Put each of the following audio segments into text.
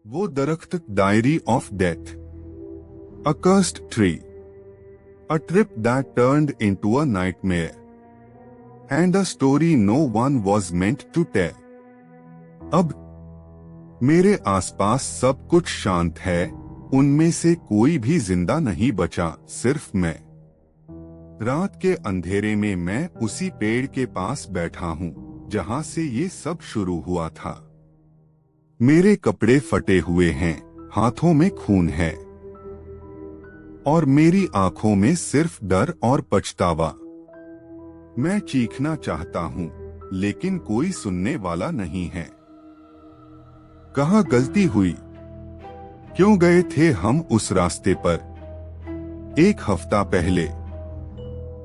वो दरख्त, diary of death, a cursed tree, a trip that turned into a nightmare, and a story no one was meant to tell. अब मेरे आसपास सब कुछ शांत है, उनमें से कोई भी जिंदा नहीं बचा, सिर्फ मैं। रात के अंधेरे में मैं उसी पेड़ के पास बैठा हूँ जहाँ से ये सब शुरू हुआ था। मेरे कपड़े फटे हुए हैं, हाथों में खून है, और मेरी आंखों में सिर्फ डर और पछतावा। मैं चीखना चाहता हूँ, लेकिन कोई सुनने वाला नहीं है। कहाँ गलती हुई? क्यों गए थे हम उस रास्ते पर? 1 हफ्ता पहले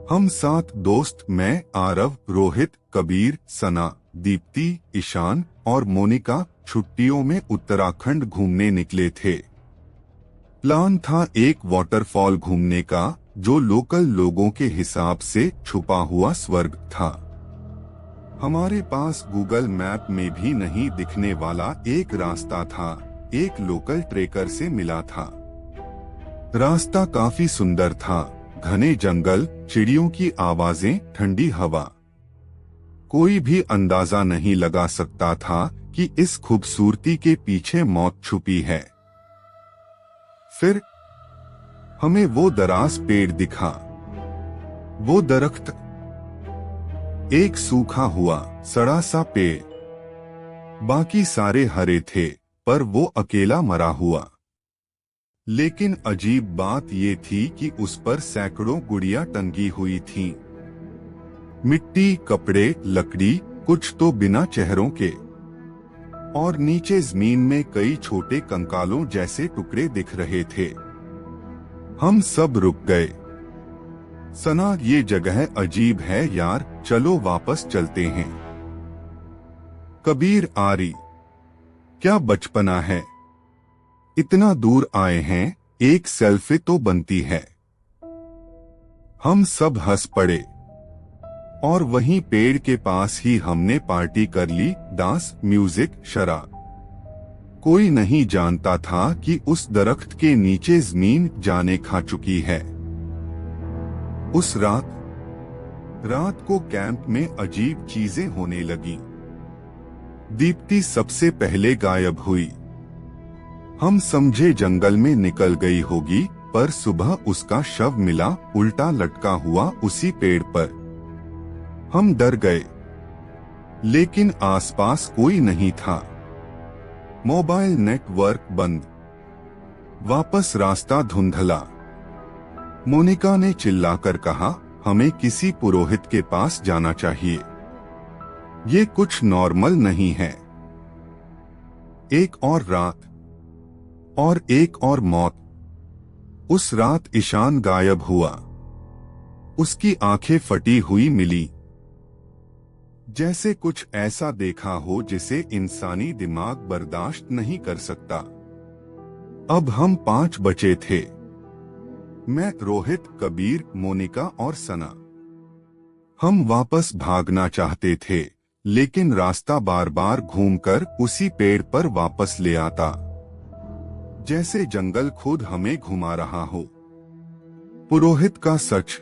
हम 7 दोस्त, मैं, आरव, रोहित, कबीर, सना, दीप्ति, ईशान और मोनिका छुट्टियों में उत्तराखंड घूमने निकले थे। प्लान था एक वाटरफॉल घूमने का, जो लोकल लोगों के हिसाब से छुपा हुआ स्वर्ग था। हमारे पास गूगल मैप में भी नहीं दिखने वाला एक रास्ता था, एक लोकल ट्रेकर से मिला था। रास्ता काफी सुंदर था, घने जंगल, चिड़ियों की आवाजें, ठंडी हवा। कोई भी अंदाजा नहीं लगा सकता था कि इस खूबसूरती के पीछे मौत छुपी है। फिर हमें वो दराज पेड़ दिखा, वो दरख्त, एक सूखा हुआ सड़ा सा पेड़। बाकी सारे हरे थे, पर वो अकेला मरा हुआ। लेकिन अजीब बात ये थी कि उस पर सैकड़ों गुड़ियां टंगी हुई थीं। मिट्टी, कपड़े, लकड़ी, कुछ तो बिना चेहरों के, और नीचे जमीन में कई छोटे कंकालों जैसे टुकड़े दिख रहे थे। हम सब रुक गए। सना, ये जगह अजीब है यार, चलो वापस चलते हैं। कबीर, आरी, क्या बचपना है, इतना दूर आए हैं, एक सेल्फी तो बनती है। हम सब हंस पड़े, और वहीं पेड़ के पास ही हमने पार्टी कर ली, डांस, म्यूजिक, शराब। कोई नहीं जानता था कि उस दरख्त के नीचे जमीन जाने खा चुकी है। उस रात को कैंप में अजीब चीजें होने लगी। दीप्ति सबसे पहले गायब हुई। हम समझे जंगल में निकल गई होगी, पर सुबह उसका शव मिला, उल्टा लटका हुआ उसी पेड़ पर। हम डर गए, लेकिन आसपास कोई नहीं था। मोबाइल नेटवर्क बंद, वापस रास्ता धुंधला। मोनिका ने चिल्लाकर कहा, हमें किसी पुरोहित के पास जाना चाहिए, ये कुछ नॉर्मल नहीं है। एक और रात, और एक और मौत। उस रात ईशान गायब हुआ। उसकी आंखें फटी हुई मिली, जैसे कुछ ऐसा देखा हो जिसे इंसानी दिमाग बर्दाश्त नहीं कर सकता। अब हम 5 बचे थे, मैं, रोहित, कबीर, मोनिका और सना। हम वापस भागना चाहते थे, लेकिन रास्ता बार बार घूमकर उसी पेड़ पर वापस ले आता, जैसे जंगल खुद हमें घुमा रहा हो। पुरोहित का सच।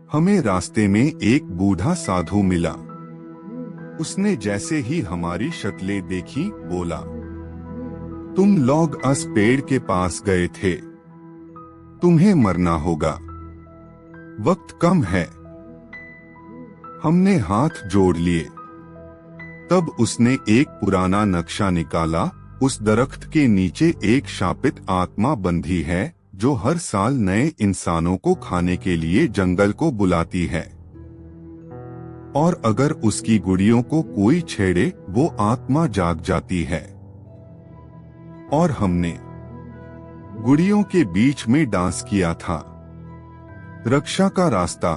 हमें रास्ते में एक बूढ़ा साधु मिला। उसने जैसे ही हमारी शक्लें देखी, बोला, तुम लोग इस पेड़ के पास गए थे, तुम्हें मरना होगा, वक्त कम है। हमने हाथ जोड़ लिए। तब उसने एक पुराना नक्शा निकाला। उस दरख्त के नीचे एक शापित आत्मा बंधी है, जो हर साल नए इंसानों को खाने के लिए जंगल को बुलाती है, और अगर उसकी गुड़ियों को कोई छेड़े, वो आत्मा जाग जाती है। और हमने गुड़ियों के बीच में डांस किया था। रक्षा का रास्ता।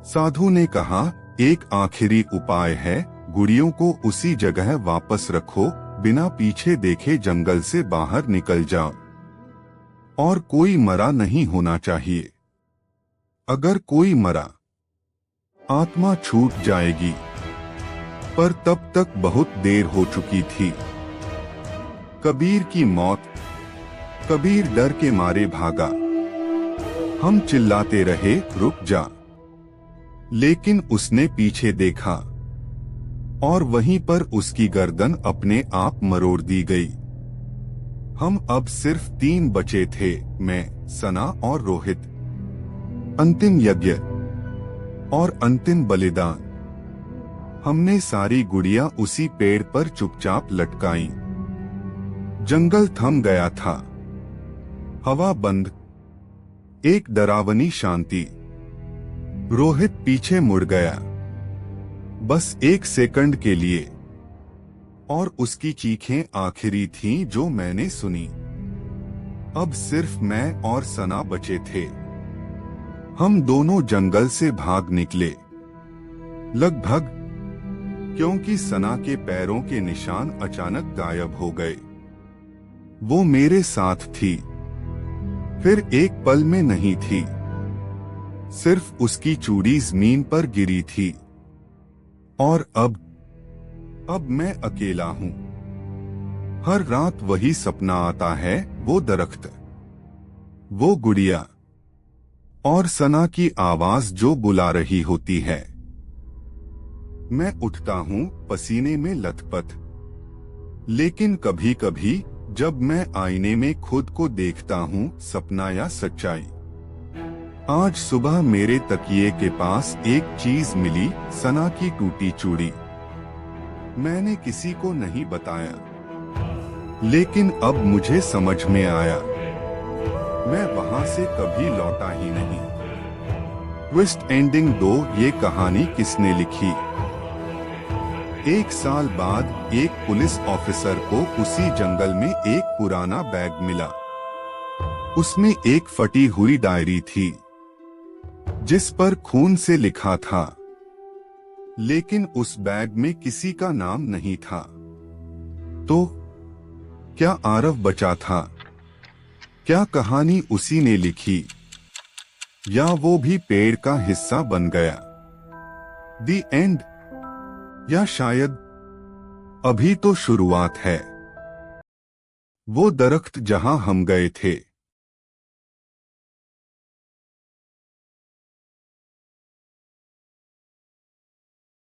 साधु ने कहा, एक आखिरी उपाय है, गुड़ियों को उसी जगह वापस रखो, बिना पीछे देखे जंगल से बाहर निकल जाओ, और कोई मरा नहीं होना चाहिए। अगर कोई मरा, आत्मा छूट जाएगी। पर तब तक बहुत देर हो चुकी थी। कबीर की मौत। कबीर डर के मारे भागा। हम चिल्लाते रहे, रुक जा। लेकिन उसने पीछे देखा और वहीं पर उसकी गर्दन अपने आप मरोड़ दी गई। हम अब सिर्फ 3 बचे थे, मैं, सना और रोहित। अंतिम यज्ञ और अंतिम बलिदान। हमने सारी गुड़िया उसी पेड़ पर चुपचाप लटकाई। जंगल थम गया था। हवा बंद। एक डरावनी शांति। रोहित पीछे मुड़ गया, बस 1 सेकंड के लिए, और उसकी चीखें आखिरी थीं जो मैंने सुनी। अब सिर्फ मैं और सना बचे थे। हम दोनों जंगल से भाग निकले, लगभग, क्योंकि सना के पैरों के निशान अचानक गायब हो गए। वो मेरे साथ थी, फिर एक पल में नहीं थी। सिर्फ उसकी चूड़ी जमीन पर गिरी थी। और अब मैं अकेला हूं। हर रात वही सपना आता है, वो दरख्त, वो गुड़िया और सना की आवाज जो बुला रही होती है। मैं उठता हूं पसीने में लथपथ। लेकिन कभी कभी जब मैं आईने में खुद को देखता हूं, सपना या सच्चाई। आज सुबह मेरे तकिए के पास एक चीज मिली, सना की टूटी चूड़ी। मैंने किसी को नहीं बताया, लेकिन अब मुझे समझ में आया, मैं वहां से कभी लौटा ही नहीं। Twist ending 2। ये कहानी किसने लिखी? 1 साल बाद एक पुलिस ऑफिसर को उसी जंगल में एक पुराना बैग मिला। उसमें एक फटी हुई डायरी थी, जिस पर खून से लिखा था। लेकिन उस बैग में किसी का नाम नहीं था। तो क्या आरव बचा था? क्या कहानी उसी ने लिखी, या वो भी पेड़ का हिस्सा बन गया? द एंड, या शायद अभी तो शुरुआत है। वो दरख्त जहां हम गए थे,